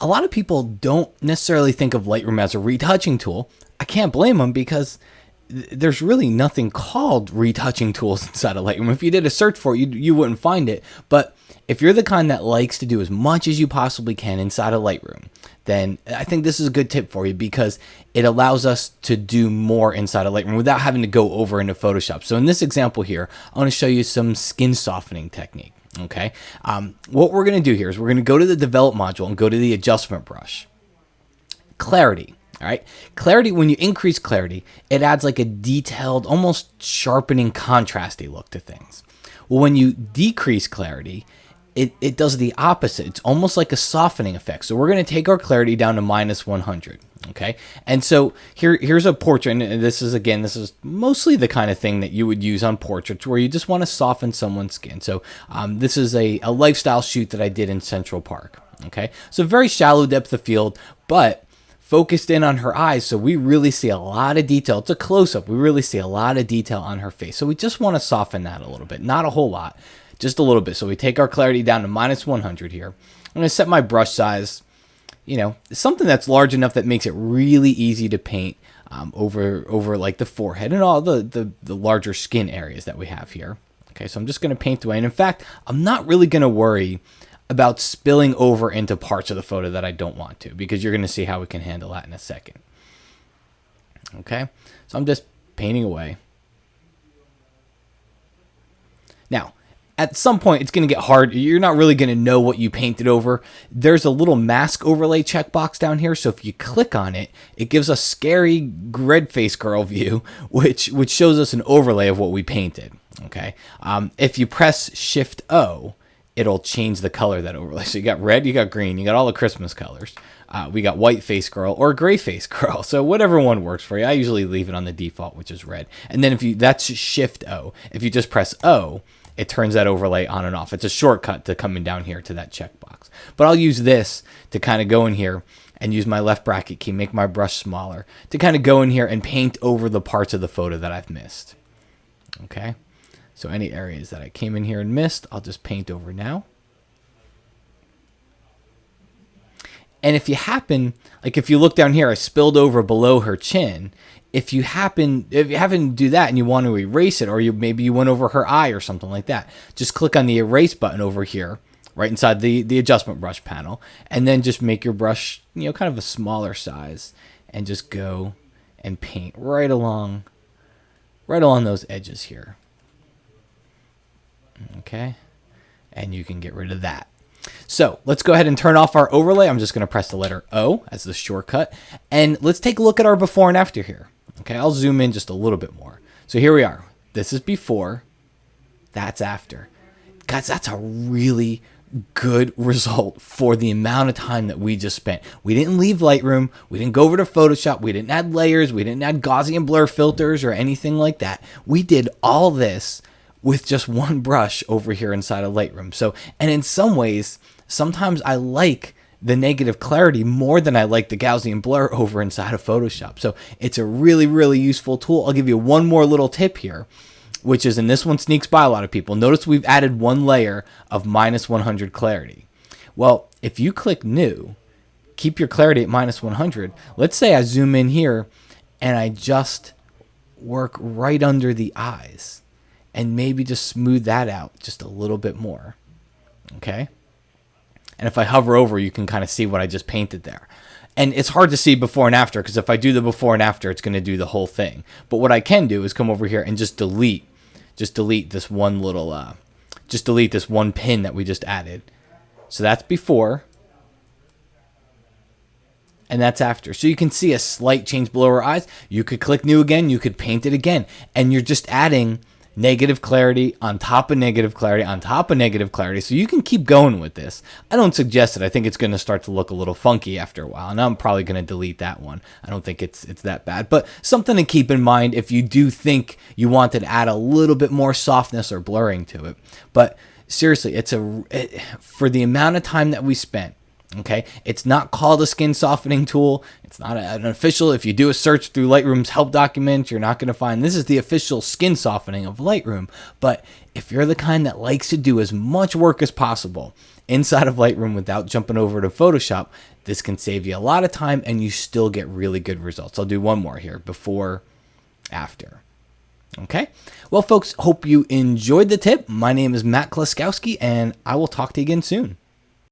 a lot of people don't necessarily think of Lightroom as a retouching tool. I can't blame them because there's really nothing called retouching tools inside of Lightroom. If you did a search for it, you wouldn't find it. But if you're the kind that likes to do as much as you possibly can inside of Lightroom, then I think this is a good tip for you because it allows us to do more inside of Lightroom without having to go over into Photoshop. So in this example here, I want to show you some skin softening technique. Okay, what we're going to do here is we're going to go to the Develop module and go to the Adjustment brush. Clarity. All right, clarity, when you increase clarity, it adds like a detailed, almost sharpening, contrasty look to things. Well, when you decrease clarity, it does the opposite. It's almost like a softening effect. So we're going to take our clarity down to -100. Okay, and so here's a portrait, and this is mostly the kind of thing that you would use on portraits where you just want to soften someone's skin. So this is a lifestyle shoot that I did in Central Park. Okay, so very shallow depth of field, but focused in on her eyes, so we really see a lot of detail. It's a close-up. We really see a lot of detail on her face. So we just want to soften that a little bit. Not a whole lot, just a little bit. So we take our clarity down to -100 here. I'm going to set my brush size, something that's large enough that makes it really easy to paint over like the forehead and all the larger skin areas that we have here. Okay, so I'm just going to paint away. And in fact, I'm not really going to worry about spilling over into parts of the photo that I don't want to, because you're going to see how we can handle that in a second. Okay, so I'm just painting away. Now, at some point, it's going to get hard. You're not really going to know what you painted over. There's a little mask overlay checkbox down here, so if you click on it, it gives a scary red face girl view, which shows us an overlay of what we painted. Okay, if you press Shift O, it'll change the color of that overlay. So you got red, you got green, you got all the Christmas colors. We got white face girl or gray face girl. So whatever one works for you. I usually leave it on the default, which is red. And then that's Shift O. If you just press O, it turns that overlay on and off. It's a shortcut to coming down here to that checkbox. But I'll use this to kind of go in here and use my left bracket key, make my brush smaller, to kind of go in here and paint over the parts of the photo that I've missed. Okay. So any areas that I came in here and missed, I'll just paint over now. And if you happen, like if you look down here, I spilled over below her chin. If you happen to do that and you want to erase it, or maybe you went over her eye or something like that, just click on the erase button over here, right inside the adjustment brush panel, and then just make your brush, kind of a smaller size, and just go and paint right along those edges here. Okay, and you can get rid of that. So let's go ahead and turn off our overlay. I'm just going to press the letter O as the shortcut, and let's take a look at our before and after here. Okay, I'll zoom in just a little bit more. So here we are. This is before, that's after. Guys, that's a really good result for the amount of time that we just spent. We didn't leave Lightroom. We didn't go over to Photoshop. We didn't add layers. We didn't add Gaussian blur filters or anything like that. We did all this with just one brush over here inside of Lightroom. So, and in some ways, sometimes I like the negative clarity more than I like the Gaussian blur over inside of Photoshop. So it's a really, really useful tool. I'll give you one more little tip here, which is, and this one sneaks by a lot of people. Notice we've added one layer of -100 clarity. Well, if you click New, keep your clarity at -100. Let's say I zoom in here and I just work right under the eyes, and maybe just smooth that out just a little bit more. Okay? And if I hover over, you can kind of see what I just painted there. And it's hard to see before and after, because if I do the before and after, it's going to do the whole thing. But what I can do is come over here and just delete this one little, just delete this one pin that we just added. So that's before, and that's after. So you can see a slight change below our eyes. You could click New again. You could paint it again. And you're just adding negative clarity on top of negative clarity on top of negative clarity. So you can keep going with this. I don't suggest it. I think it's going to start to look a little funky after a while, and I'm probably going to delete that one. I don't think it's that bad, but something to keep in mind if you do think you want to add a little bit more softness or blurring to it. But seriously, for the amount of time that we spent, Okay, it's not called a skin softening tool. It's not an official. If you do a search through Lightroom's help document, you're not going to find this is the official skin softening of Lightroom. But if you're the kind that likes to do as much work as possible inside of Lightroom without jumping over to Photoshop, this can save you a lot of time and you still get really good results. I'll do one more here, before, after. Okay, well, folks, hope you enjoyed the tip. My name is Matt Kloskowski, and I will talk to you again soon.